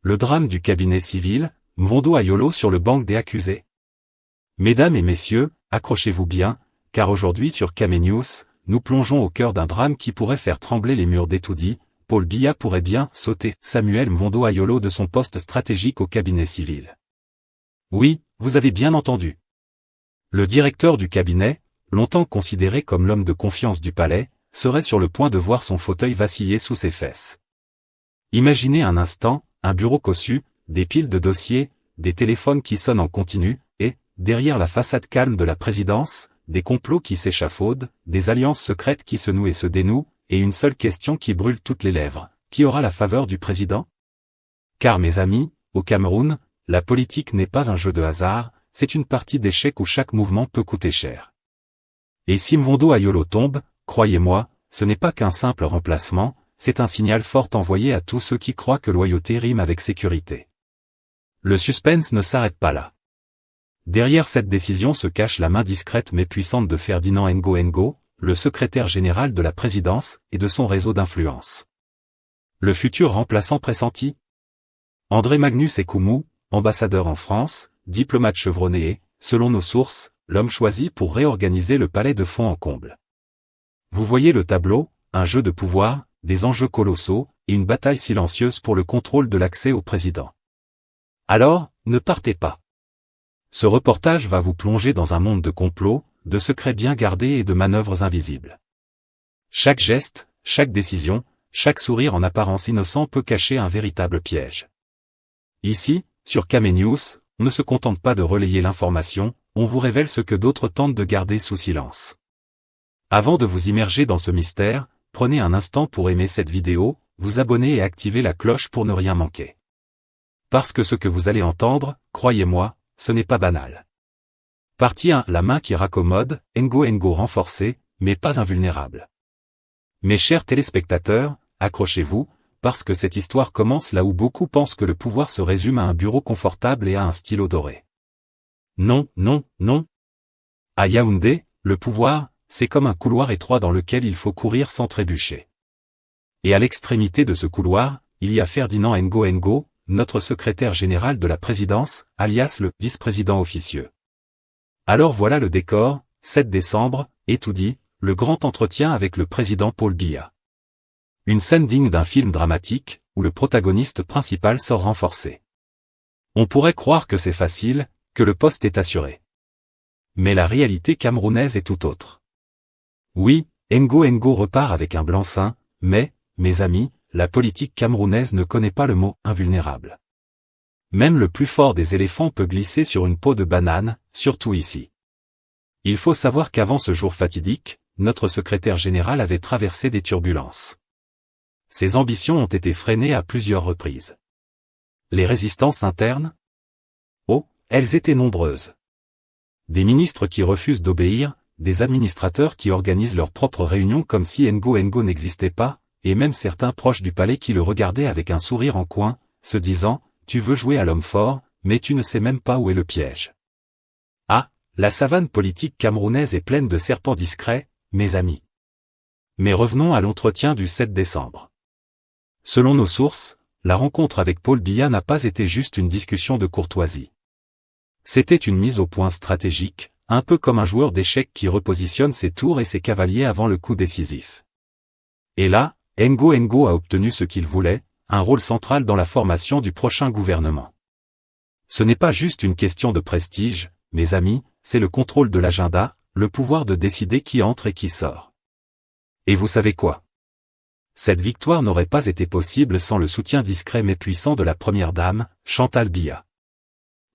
Le drame du cabinet civil, Mvondo Ayolo sur le banc des accusés. Mesdames et messieurs, accrochez-vous bien, car aujourd'hui sur Camé News, nous plongeons au cœur d'un drame qui pourrait faire trembler les murs d'Etoudi. Paul Biya pourrait bien sauter Samuel Mvondo Ayolo de son poste stratégique au cabinet civil. Oui, vous avez bien entendu. Le directeur du cabinet, longtemps considéré comme l'homme de confiance du palais, serait sur le point de voir son fauteuil vaciller sous ses fesses. Imaginez un instant, un bureau cossu, des piles de dossiers, des téléphones qui sonnent en continu, et, derrière la façade calme de la présidence, des complots qui s'échafaudent, des alliances secrètes qui se nouent et se dénouent, et une seule question qui brûle toutes les lèvres. Qui aura la faveur du président? Car mes amis, au Cameroun, la politique n'est pas un jeu de hasard, c'est une partie d'échecs où chaque mouvement peut coûter cher. Et si Mvondo Ayolo tombe, croyez-moi, ce n'est pas qu'un simple remplacement, c'est un signal fort envoyé à tous ceux qui croient que loyauté rime avec sécurité. Le suspense ne s'arrête pas là. Derrière cette décision se cache la main discrète mais puissante de Ferdinand Ngo, le secrétaire général de la présidence, et de son réseau d'influence. Le futur remplaçant pressenti? André Magnus Ekumu, ambassadeur en France, diplomate chevronné et, selon nos sources, l'homme choisi pour réorganiser le palais de fond en comble. Vous voyez le tableau, un jeu de pouvoir, des enjeux colossaux, et une bataille silencieuse pour le contrôle de l'accès au président. Alors, ne partez pas. Ce reportage va vous plonger dans un monde de complots, de secrets bien gardés et de manœuvres invisibles. Chaque geste, chaque décision, chaque sourire en apparence innocent peut cacher un véritable piège. Ici, sur Camé News, on ne se contente pas de relayer l'information, on vous révèle ce que d'autres tentent de garder sous silence. Avant de vous immerger dans ce mystère, prenez un instant pour aimer cette vidéo, vous abonner et activer la cloche pour ne rien manquer. Parce que ce que vous allez entendre, croyez-moi, ce n'est pas banal. Partie 1. La main qui raccommode, Ngo renforcé, mais pas invulnérable. Mes chers téléspectateurs, accrochez-vous, parce que cette histoire commence là où beaucoup pensent que le pouvoir se résume à un bureau confortable et à un stylo doré. Non, non, non. À Yaoundé, le pouvoir, c'est comme un couloir étroit dans lequel il faut courir sans trébucher. Et à l'extrémité de ce couloir, il y a Ferdinand Ngo, notre secrétaire général de la présidence, alias le vice-président officieux. Alors voilà le décor, 7 décembre, Etoudi, le grand entretien avec le président Paul Biya. Une scène digne d'un film dramatique, où le protagoniste principal sort renforcé. On pourrait croire que c'est facile, que le poste est assuré. Mais la réalité camerounaise est tout autre. Oui, Ngo repart avec un blanc-seing, mais, mes amis, la politique camerounaise ne connaît pas le mot « invulnérable ». Même le plus fort des éléphants peut glisser sur une peau de banane, surtout ici. Il faut savoir qu'avant ce jour fatidique, notre secrétaire général avait traversé des turbulences. Ses ambitions ont été freinées à plusieurs reprises. Les résistances internes? Oh, elles étaient nombreuses. Des ministres qui refusent d'obéir, des administrateurs qui organisent leurs propres réunions comme si Ngo n'existait pas, et même certains proches du palais qui le regardaient avec un sourire en coin, se disant « Tu veux jouer à l'homme fort, mais tu ne sais même pas où est le piège. » Ah, la savane politique camerounaise est pleine de serpents discrets, mes amis. Mais revenons à l'entretien du 7 décembre. Selon nos sources, la rencontre avec Paul Biya n'a pas été juste une discussion de courtoisie. C'était une mise au point stratégique, un peu comme un joueur d'échecs qui repositionne ses tours et ses cavaliers avant le coup décisif. Et là, Ngo a obtenu ce qu'il voulait, un rôle central dans la formation du prochain gouvernement. Ce n'est pas juste une question de prestige, mes amis, c'est le contrôle de l'agenda, le pouvoir de décider qui entre et qui sort. Et vous savez quoi? Cette victoire n'aurait pas été possible sans le soutien discret mais puissant de la première dame, Chantal Biya.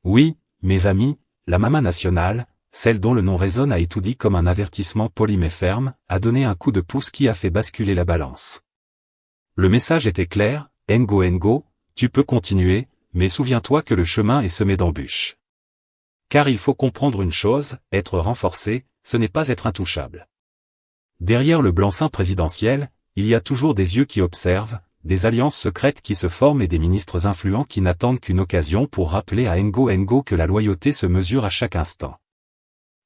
Oui, mes amis, la Mama nationale, celle dont le nom résonne à Etoudi comme un avertissement poli mais ferme, a donné un coup de pouce qui a fait basculer la balance. Le message était clair, Ngo, tu peux continuer, mais souviens-toi que le chemin est semé d'embûches. Car il faut comprendre une chose, être renforcé, ce n'est pas être intouchable. Derrière le blanc-seing présidentiel, il y a toujours des yeux qui observent, des alliances secrètes qui se forment et des ministres influents qui n'attendent qu'une occasion pour rappeler à Ngo que la loyauté se mesure à chaque instant.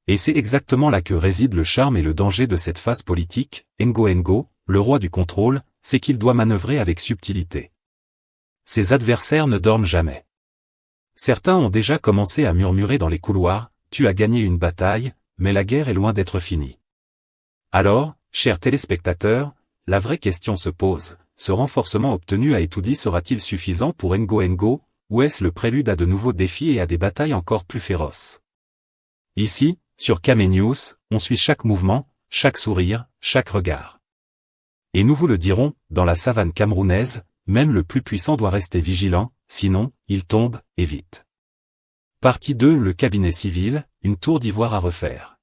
Et c'est exactement là que réside le charme et le danger de cette phase politique. Ngo, le roi du contrôle, c'est qu'il doit manœuvrer avec subtilité. Ses adversaires ne dorment jamais. Certains ont déjà commencé à murmurer dans les couloirs, « Tu as gagné une bataille, mais la guerre est loin d'être finie. » Alors, chers téléspectateurs, la vraie question se pose, ce renforcement obtenu à Etoudi sera-t-il suffisant pour Ngo Ngo, ou est-ce le prélude à de nouveaux défis et à des batailles encore plus féroces? Ici, sur Kame News, on suit chaque mouvement, chaque sourire, chaque regard. Et nous vous le dirons, dans la savane camerounaise, même le plus puissant doit rester vigilant, sinon, il tombe, et vite. Partie 2. Le cabinet civil, une tour d'ivoire à refaire.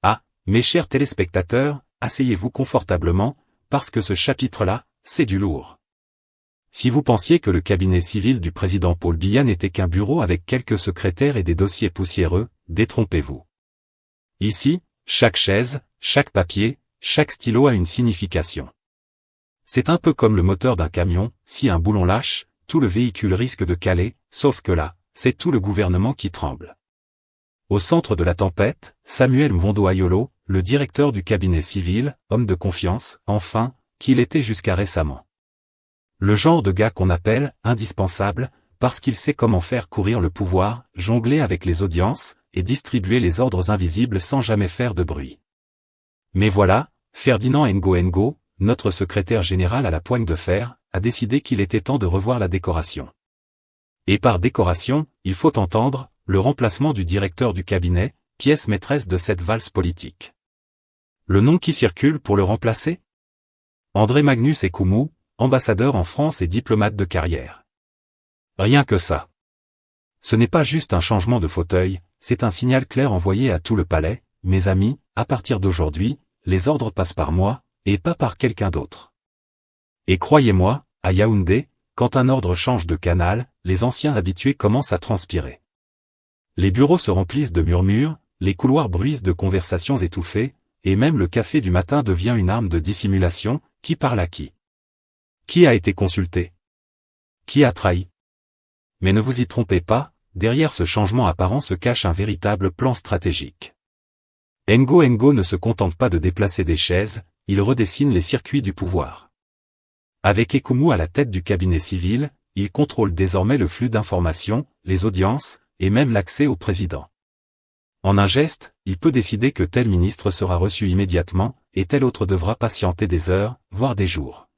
Ah, mes chers téléspectateurs, asseyez-vous confortablement, parce que ce chapitre-là, c'est du lourd. Si vous pensiez que le cabinet civil du président Paul Biya n'était qu'un bureau avec quelques secrétaires et des dossiers poussiéreux, détrompez-vous. Ici, chaque chaise, chaque papier, chaque stylo a une signification. C'est un peu comme le moteur d'un camion, si un boulon lâche, tout le véhicule risque de caler, sauf que là, c'est tout le gouvernement qui tremble. Au centre de la tempête, Samuel Mvondo Ayolo, le directeur du cabinet civil, homme de confiance, enfin, qu'il était jusqu'à récemment. Le genre de gars qu'on appelle « indispensable », parce qu'il sait comment faire courir le pouvoir, jongler avec les audiences, et distribuer les ordres invisibles sans jamais faire de bruit. Mais voilà, Ferdinand Ngo Ngo, notre secrétaire général à la poigne de fer, a décidé qu'il était temps de revoir la décoration. Et par décoration, il faut entendre, le remplacement du directeur du cabinet, pièce maîtresse de cette valse politique. Le nom qui circule pour le remplacer? André Magnus Ekumu, ambassadeur en France et diplomate de carrière. Rien que ça. Ce n'est pas juste un changement de fauteuil, c'est un signal clair envoyé à tout le palais, mes amis, à partir d'aujourd'hui, les ordres passent par moi, et pas par quelqu'un d'autre. Et croyez-moi, à Yaoundé, quand un ordre change de canal, les anciens habitués commencent à transpirer. Les bureaux se remplissent de murmures, les couloirs bruissent de conversations étouffées, et même le café du matin devient une arme de dissimulation, qui parle à qui? Qui a été consulté? Qui a trahi? Mais ne vous y trompez pas, derrière ce changement apparent se cache un véritable plan stratégique. Ngo Ngo ne se contente pas de déplacer des chaises, il redessine les circuits du pouvoir. Avec Ekumu à la tête du cabinet civil, il contrôle désormais le flux d'informations, les audiences, et même l'accès au président. En un geste, il peut décider que tel ministre sera reçu immédiatement, et tel autre devra patienter des heures, voire des jours.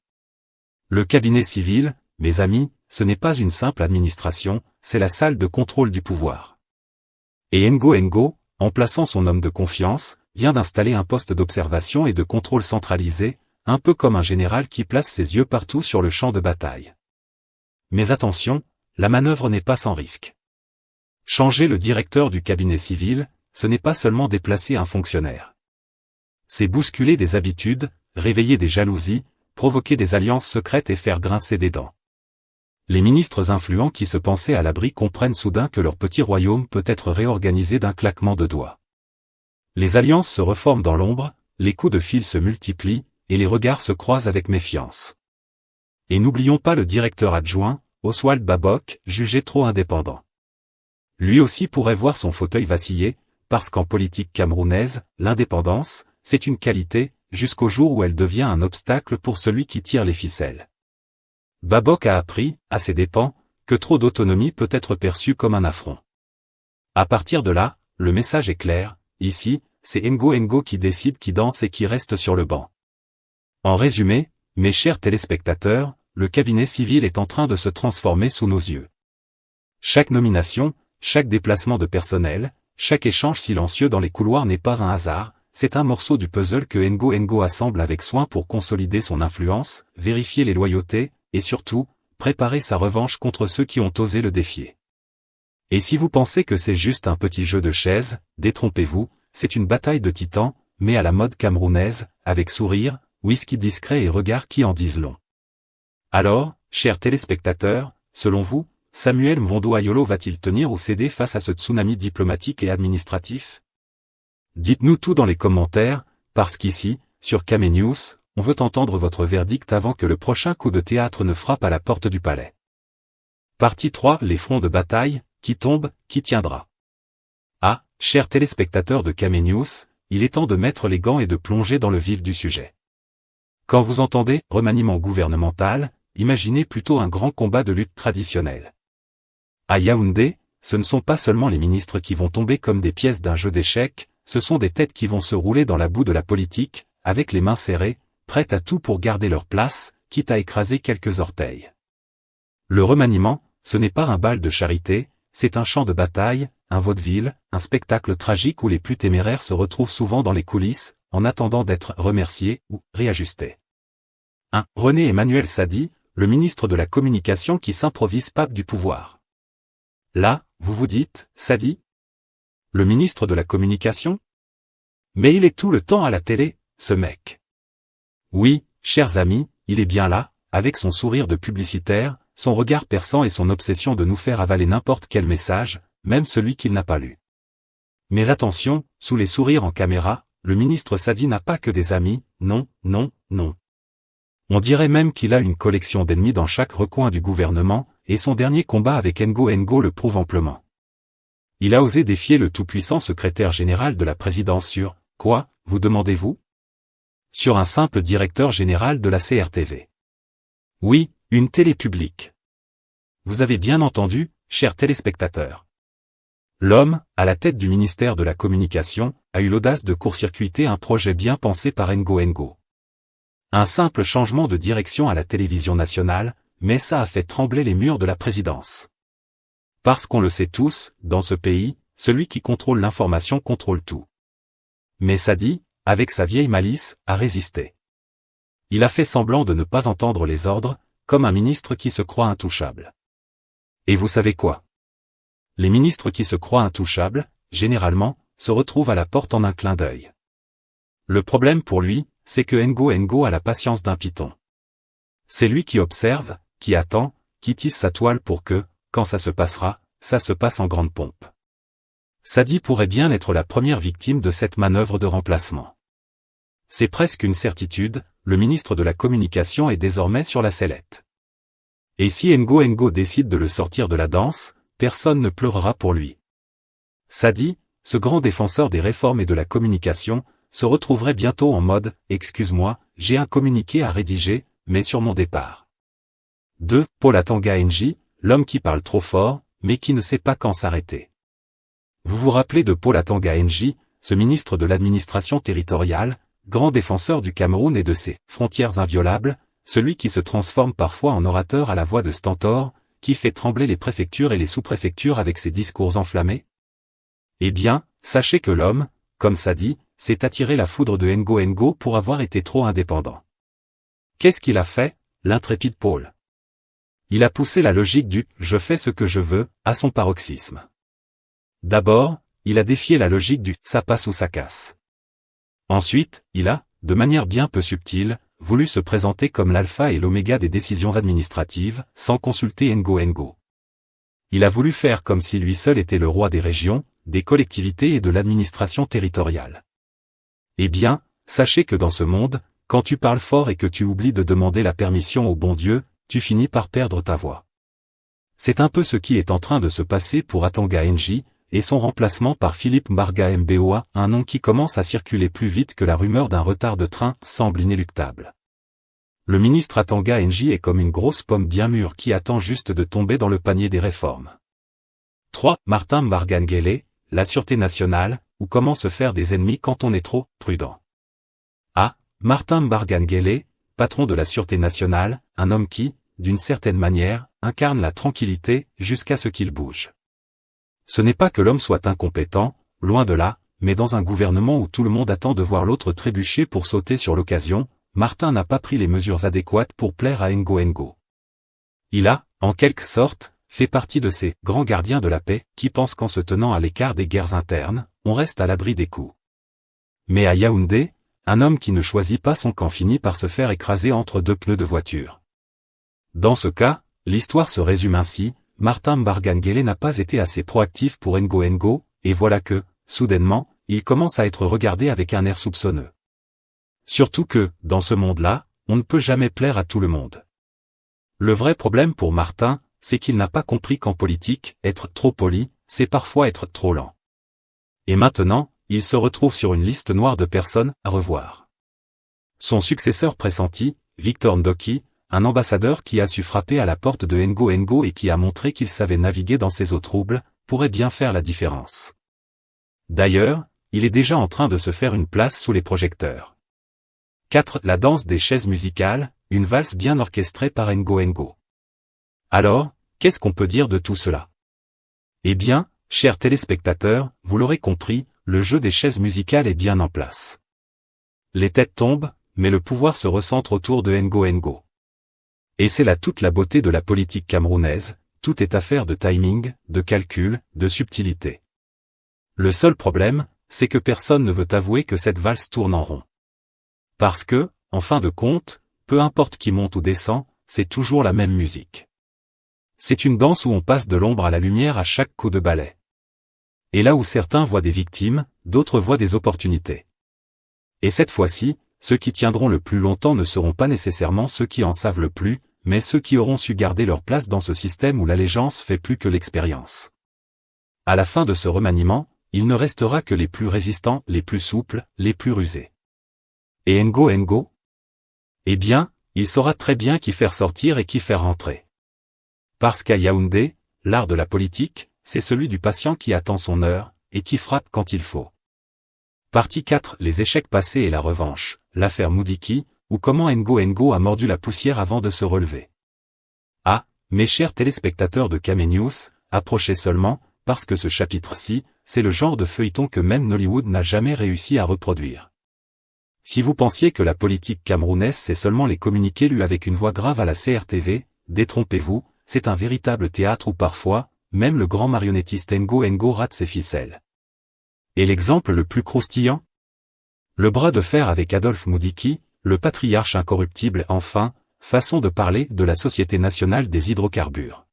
Le cabinet civil, mes amis, ce n'est pas une simple administration, c'est la salle de contrôle du pouvoir. Et Ngo Ngo, en plaçant son homme de confiance, vient d'installer un poste d'observation et de contrôle centralisé, un peu comme un général qui place ses yeux partout sur le champ de bataille. Mais attention, la manœuvre n'est pas sans risque. Changer le directeur du cabinet civil, ce n'est pas seulement déplacer un fonctionnaire. C'est bousculer des habitudes, réveiller des jalousies, provoquer des alliances secrètes et faire grincer des dents. Les ministres influents qui se pensaient à l'abri comprennent soudain que leur petit royaume peut être réorganisé d'un claquement de doigts. Les alliances se reforment dans l'ombre, les coups de fil se multiplient, et les regards se croisent avec méfiance. Et n'oublions pas le directeur adjoint, Oswald Babok, jugé trop indépendant. Lui aussi pourrait voir son fauteuil vaciller, parce qu'en politique camerounaise, l'indépendance, c'est une qualité, jusqu'au jour où elle devient un obstacle pour celui qui tire les ficelles. Babok a appris, à ses dépens, que trop d'autonomie peut être perçue comme un affront. À partir de là, le message est clair, ici, c'est Ngo Ngo qui décide qui danse et qui reste sur le banc. En résumé, mes chers téléspectateurs, le cabinet civil est en train de se transformer sous nos yeux. Chaque nomination, chaque déplacement de personnel, chaque échange silencieux dans les couloirs n'est pas un hasard, c'est un morceau du puzzle que Ngo Ngo assemble avec soin pour consolider son influence, vérifier les loyautés, et surtout, préparer sa revanche contre ceux qui ont osé le défier. Et si vous pensez que c'est juste un petit jeu de chaises, détrompez-vous, c'est une bataille de titans, mais à la mode camerounaise, avec sourire, whisky discret et regard qui en disent long. Alors, chers téléspectateurs, selon vous, Samuel Mvondo Ayolo va-t-il tenir ou céder face à ce tsunami diplomatique et administratif? Dites-nous tout dans les commentaires, parce qu'ici, sur Kame News, on veut entendre votre verdict avant que le prochain coup de théâtre ne frappe à la porte du palais. Partie 3. Les fronts de bataille, qui tombe, qui tiendra. Ah, chers téléspectateurs de Kame News, il est temps de mettre les gants et de plonger dans le vif du sujet. Quand vous entendez « remaniement gouvernemental », imaginez plutôt un grand combat de lutte traditionnel. À Yaoundé, ce ne sont pas seulement les ministres qui vont tomber comme des pièces d'un jeu d'échecs, ce sont des têtes qui vont se rouler dans la boue de la politique, avec les mains serrées, prêtes à tout pour garder leur place, quitte à écraser quelques orteils. Le remaniement, ce n'est pas un bal de charité, c'est un champ de bataille, un vaudeville, un spectacle tragique où les plus téméraires se retrouvent souvent dans les coulisses, en attendant d'être remerciés ou réajustés. 1. René Emmanuel Sadi, le ministre de la Communication qui s'improvise pape du pouvoir. Là, vous vous dites, Sadi? Le ministre de la Communication? Mais il est tout le temps à la télé, ce mec. Oui, chers amis, il est bien là, avec son sourire de publicitaire, son regard perçant et son obsession de nous faire avaler n'importe quel message, même celui qu'il n'a pas lu. Mais attention, sous les sourires en caméra, le ministre Sadi n'a pas que des amis, non, non, non. On dirait même qu'il a une collection d'ennemis dans chaque recoin du gouvernement, et son dernier combat avec Ngo le prouve amplement. Il a osé défier le tout-puissant secrétaire général de la présidence sur, quoi, vous demandez-vous? Sur un simple directeur général de la CRTV. Oui, une télé publique. Vous avez bien entendu, chers téléspectateurs. L'homme, à la tête du ministère de la Communication, a eu l'audace de court-circuiter un projet bien pensé par Ngo. Un simple changement de direction à la télévision nationale, mais ça a fait trembler les murs de la présidence. Parce qu'on le sait tous, dans ce pays, celui qui contrôle l'information contrôle tout. Mais Sadi, avec sa vieille malice, a résisté. Il a fait semblant de ne pas entendre les ordres, comme un ministre qui se croit intouchable. Et vous savez quoi? Les ministres qui se croient intouchables, généralement, se retrouvent à la porte en un clin d'œil. Le problème pour lui, c'est que Ngo a la patience d'un python. C'est lui qui observe, qui attend, qui tisse sa toile pour que, quand ça se passera, ça se passe en grande pompe. Sadi pourrait bien être la première victime de cette manœuvre de remplacement. C'est presque une certitude, le ministre de la Communication est désormais sur la sellette. Et si Ngo décide de le sortir de la danse, personne ne pleurera pour lui. Sadi, ce grand défenseur des réformes et de la communication, se retrouverait bientôt en mode « Excuse-moi, j'ai un communiqué à rédiger, mais sur mon départ ». 2. Paul Atanga NJ, l'homme qui parle trop fort, mais qui ne sait pas quand s'arrêter. Vous vous rappelez de Paul Atanga NJ, ce ministre de l'administration territoriale, grand défenseur du Cameroun et de ses « frontières inviolables », celui qui se transforme parfois en orateur à la voix de Stentor, qui fait trembler les préfectures et les sous-préfectures avec ses discours enflammés? Eh bien, sachez que l'homme, comme Sadi, s'est attiré la foudre de Ngo pour avoir été trop indépendant. Qu'est-ce qu'il a fait, l'intrépide Paul? Il a poussé la logique du « je fais ce que je veux » à son paroxysme. D'abord, il a défié la logique du « ça passe ou ça casse ». Ensuite, il a, de manière bien peu subtile, voulu se présenter comme l'alpha et l'oméga des décisions administratives, sans consulter Ngo. Il a voulu faire comme si lui seul était le roi des régions, des collectivités et de l'administration territoriale. Eh bien, sachez que dans ce monde, quand tu parles fort et que tu oublies de demander la permission au bon Dieu, tu finis par perdre ta voix. C'est un peu ce qui est en train de se passer pour Atanga NJ, et son remplacement par Philippe Mbarga Mboa, un nom qui commence à circuler plus vite que la rumeur d'un retard de train, semble inéluctable. Le ministre Atanga NJ est comme une grosse pomme bien mûre qui attend juste de tomber dans le panier des réformes. 3. Martin Mbarga Nguele, la Sûreté nationale, ou comment se faire des ennemis quand on est trop prudent. A. Martin Mbarga Nguele, patron de la Sûreté nationale, un homme qui, d'une certaine manière, incarne la tranquillité jusqu'à ce qu'il bouge. Ce n'est pas que l'homme soit incompétent, loin de là, mais dans un gouvernement où tout le monde attend de voir l'autre trébucher pour sauter sur l'occasion, Martin n'a pas pris les mesures adéquates pour plaire à Ngo. Il a, en quelque sorte, fait partie de ces « grands gardiens de la paix » qui pensent qu'en se tenant à l'écart des guerres internes, on reste à l'abri des coups. Mais à Yaoundé, un homme qui ne choisit pas son camp finit par se faire écraser entre deux pneus de voiture. Dans ce cas, l'histoire se résume ainsi, Martin Mbarga Nguele n'a pas été assez proactif pour Ngo, et voilà que, soudainement, il commence à être regardé avec un air soupçonneux. Surtout que, dans ce monde-là, on ne peut jamais plaire à tout le monde. Le vrai problème pour Martin, c'est qu'il n'a pas compris qu'en politique, être trop poli, c'est parfois être trop lent. Et maintenant, il se retrouve sur une liste noire de personnes à revoir. Son successeur pressenti, Victor Ndoki, un ambassadeur qui a su frapper à la porte de Ngo et qui a montré qu'il savait naviguer dans ces eaux troubles, pourrait bien faire la différence. D'ailleurs, il est déjà en train de se faire une place sous les projecteurs. 4. La danse des chaises musicales, une valse bien orchestrée par Ngo. Alors, qu'est-ce qu'on peut dire de tout cela? Eh bien, chers téléspectateurs, vous l'aurez compris, le jeu des chaises musicales est bien en place. Les têtes tombent, mais le pouvoir se recentre autour de Ngo. Et c'est là toute la beauté de la politique camerounaise, tout est affaire de timing, de calcul, de subtilité. Le seul problème, c'est que personne ne veut avouer que cette valse tourne en rond. Parce que, en fin de compte, peu importe qui monte ou descend, c'est toujours la même musique. C'est une danse où on passe de l'ombre à la lumière à chaque coup de balai. Et là où certains voient des victimes, d'autres voient des opportunités. Et cette fois-ci, ceux qui tiendront le plus longtemps ne seront pas nécessairement ceux qui en savent le plus, mais ceux qui auront su garder leur place dans ce système où l'allégeance fait plus que l'expérience. À la fin de ce remaniement, il ne restera que les plus résistants, les plus souples, les plus rusés. Et Ngo? Eh bien, il saura très bien qui faire sortir et qui faire rentrer. Parce qu'à Yaoundé, l'art de la politique, c'est celui du patient qui attend son heure, et qui frappe quand il faut. Partie 4. Les échecs passés et la revanche, l'affaire Moudiki, ou comment Ngo a mordu la poussière avant de se relever. Ah, mes chers téléspectateurs de Kamenews, approchez seulement, parce que ce chapitre-ci, c'est le genre de feuilleton que même Nollywood n'a jamais réussi à reproduire. Si vous pensiez que la politique camerounaise c'est seulement les communiqués lus avec une voix grave à la CRTV, détrompez-vous, c'est un véritable théâtre où parfois, même le grand marionnettiste Ngo rate ses ficelles. Et l'exemple le plus croustillant? Le bras de fer avec Adolphe Moudiki, le patriarche incorruptible enfin, façon de parler de la Société nationale des hydrocarbures.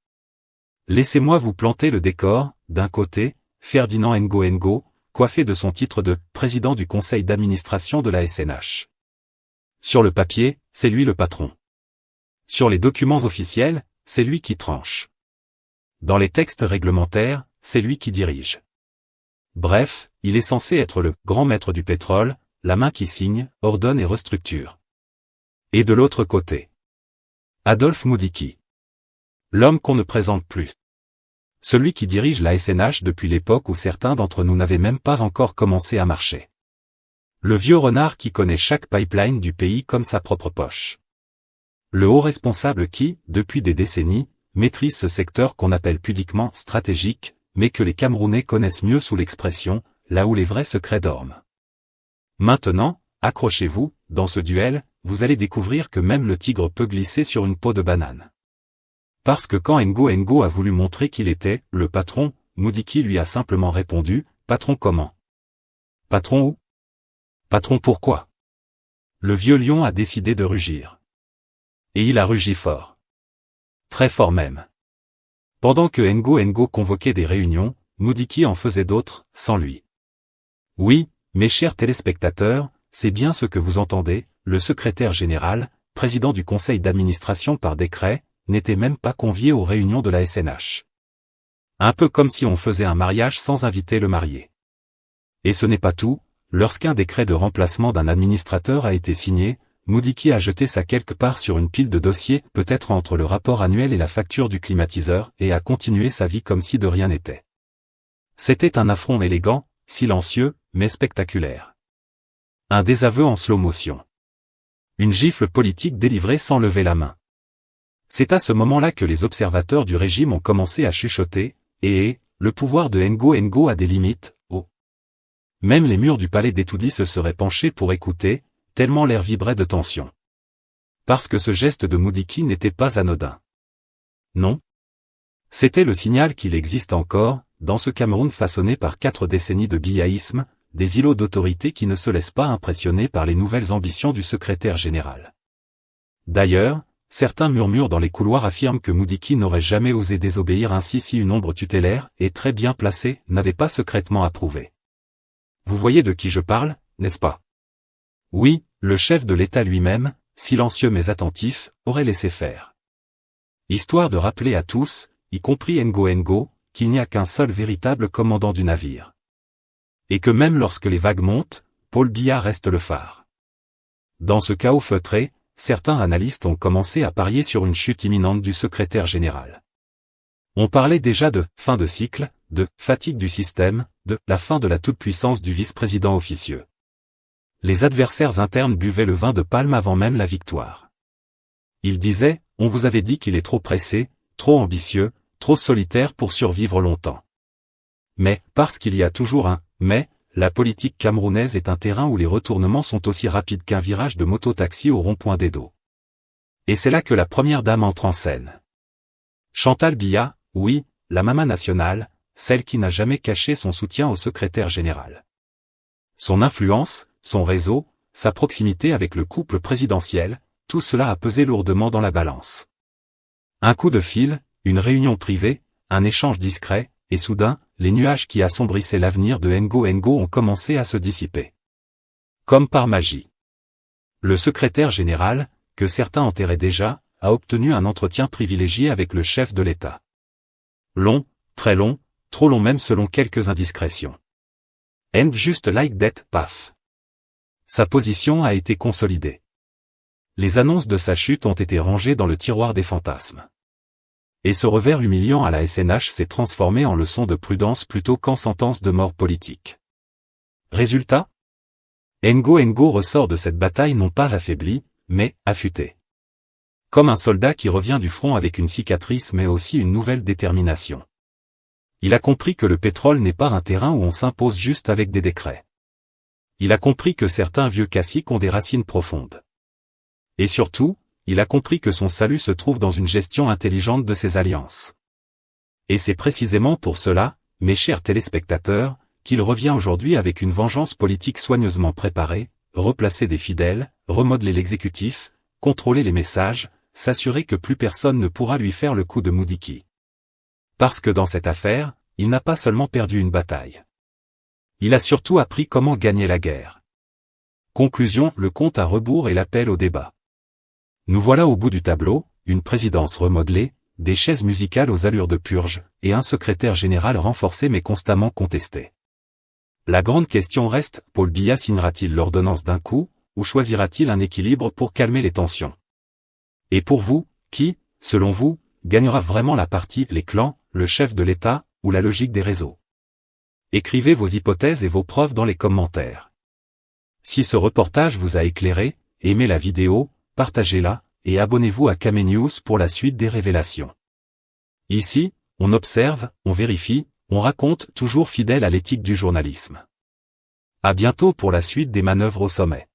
Laissez-moi vous planter le décor, d'un côté, Ferdinand Ngo, coiffé de son titre de président du conseil d'administration de la SNH. Sur le papier, c'est lui le patron. Sur les documents officiels, c'est lui qui tranche. Dans les textes réglementaires, c'est lui qui dirige. Bref, il est censé être le grand maître du pétrole, la main qui signe, ordonne et restructure. Et de l'autre côté, Adolphe Moudiki. L'homme qu'on ne présente plus. Celui qui dirige la SNH depuis l'époque où certains d'entre nous n'avaient même pas encore commencé à marcher. Le vieux renard qui connaît chaque pipeline du pays comme sa propre poche. Le haut responsable qui, depuis des décennies, maîtrise ce secteur qu'on appelle pudiquement stratégique, mais que les Camerounais connaissent mieux sous l'expression « là où les vrais secrets dorment ». Maintenant, accrochez-vous, dans ce duel, vous allez découvrir que même le tigre peut glisser sur une peau de banane. Parce que quand Ngo a voulu montrer qu'il était le patron, Moudiki lui a simplement répondu « Patron comment ? Patron où ? Patron pourquoi ?» Le vieux lion a décidé de rugir. Et il a rugi fort. Très fort même. Pendant que Ngo convoquait des réunions, Moudiki en faisait d'autres, sans lui. Oui, mes chers téléspectateurs, c'est bien ce que vous entendez, le secrétaire général, président du conseil d'administration par décret, n'était même pas convié aux réunions de la SNH. Un peu comme si on faisait un mariage sans inviter le marié. Et ce n'est pas tout, lorsqu'un décret de remplacement d'un administrateur a été signé, Moudiki a jeté ça quelque part sur une pile de dossiers, peut-être entre le rapport annuel et la facture du climatiseur, et a continué sa vie comme si de rien n'était. C'était un affront élégant, silencieux, mais spectaculaire. Un désaveu en slow motion. Une gifle politique délivrée sans lever la main. C'est à ce moment-là que les observateurs du régime ont commencé à chuchoter, et le pouvoir de Ngo a des limites, oh. Même les murs du palais d'Etoudi se seraient penchés pour écouter, tellement l'air vibrait de tension. Parce que ce geste de Moudiki n'était pas anodin. Non. C'était le signal qu'il existe encore, dans ce Cameroun façonné par 4 décennies de biaïsme, des îlots d'autorité qui ne se laissent pas impressionner par les nouvelles ambitions du secrétaire général. D'ailleurs, certains murmures dans les couloirs affirment que Moudiki n'aurait jamais osé désobéir ainsi si une ombre tutélaire, et très bien placée, n'avait pas secrètement approuvé. Vous voyez de qui je parle, n'est-ce pas? Oui, le chef de l'État lui-même, silencieux mais attentif, aurait laissé faire. Histoire de rappeler à tous, y compris Ngo, qu'il n'y a qu'un seul véritable commandant du navire. Et que même lorsque les vagues montent, Paul Biya reste le phare. Dans ce chaos feutré, certains analystes ont commencé à parier sur une chute imminente du secrétaire général. On parlait déjà de « fin de cycle », de « fatigue du système », de « la fin de la toute-puissance du vice-président officieux ». Les adversaires internes buvaient le vin de Palme avant même la victoire. Ils disaient « on vous avait dit qu'il est trop pressé, trop ambitieux, trop solitaire pour survivre longtemps ». Mais, parce qu'il y a toujours un « mais », la politique camerounaise est un terrain où les retournements sont aussi rapides qu'un virage de moto-taxi au rond-point d'Edo. Et c'est là que la première dame entre en scène. Chantal Biya, oui, la maman nationale, celle qui n'a jamais caché son soutien au secrétaire général. Son influence, son réseau, sa proximité avec le couple présidentiel, tout cela a pesé lourdement dans la balance. Un coup de fil, une réunion privée, un échange discret, et soudain, les nuages qui assombrissaient l'avenir de Ngo ont commencé à se dissiper. Comme par magie. Le secrétaire général, que certains enterraient déjà, a obtenu un entretien privilégié avec le chef de l'État. Long, très long, trop long même selon quelques indiscrétions. And just like that, paf. Sa position a été consolidée. Les annonces de sa chute ont été rangées dans le tiroir des fantasmes. Et ce revers humiliant à la SNH s'est transformé en leçon de prudence plutôt qu'en sentence de mort politique. Résultat ? Ngo ressort de cette bataille non pas affaibli, mais affûté. Comme un soldat qui revient du front avec une cicatrice mais aussi une nouvelle détermination. Il a compris que le pétrole n'est pas un terrain où on s'impose juste avec des décrets. Il a compris que certains vieux caciques ont des racines profondes. Et surtout, il a compris que son salut se trouve dans une gestion intelligente de ses alliances. Et c'est précisément pour cela, mes chers téléspectateurs, qu'il revient aujourd'hui avec une vengeance politique soigneusement préparée, replacer des fidèles, remodeler l'exécutif, contrôler les messages, s'assurer que plus personne ne pourra lui faire le coup de Moudiki. Parce que dans cette affaire, il n'a pas seulement perdu une bataille. Il a surtout appris comment gagner la guerre. Conclusion, le compte à rebours et l'appel au débat. Nous voilà au bout du tableau, une présidence remodelée, des chaises musicales aux allures de purge, et un secrétaire général renforcé mais constamment contesté. La grande question reste, Paul Biya signera-t-il l'ordonnance d'un coup, ou choisira-t-il un équilibre pour calmer les tensions? Et pour vous, qui, selon vous, gagnera vraiment la partie, les clans, le chef de l'État, ou la logique des réseaux? Écrivez vos hypothèses et vos preuves dans les commentaires. Si ce reportage vous a éclairé, aimez la vidéo, partagez-la, et abonnez-vous à Kamenews pour la suite des révélations. Ici, on observe, on vérifie, on raconte, toujours fidèle à l'éthique du journalisme. À bientôt pour la suite des manœuvres au sommet.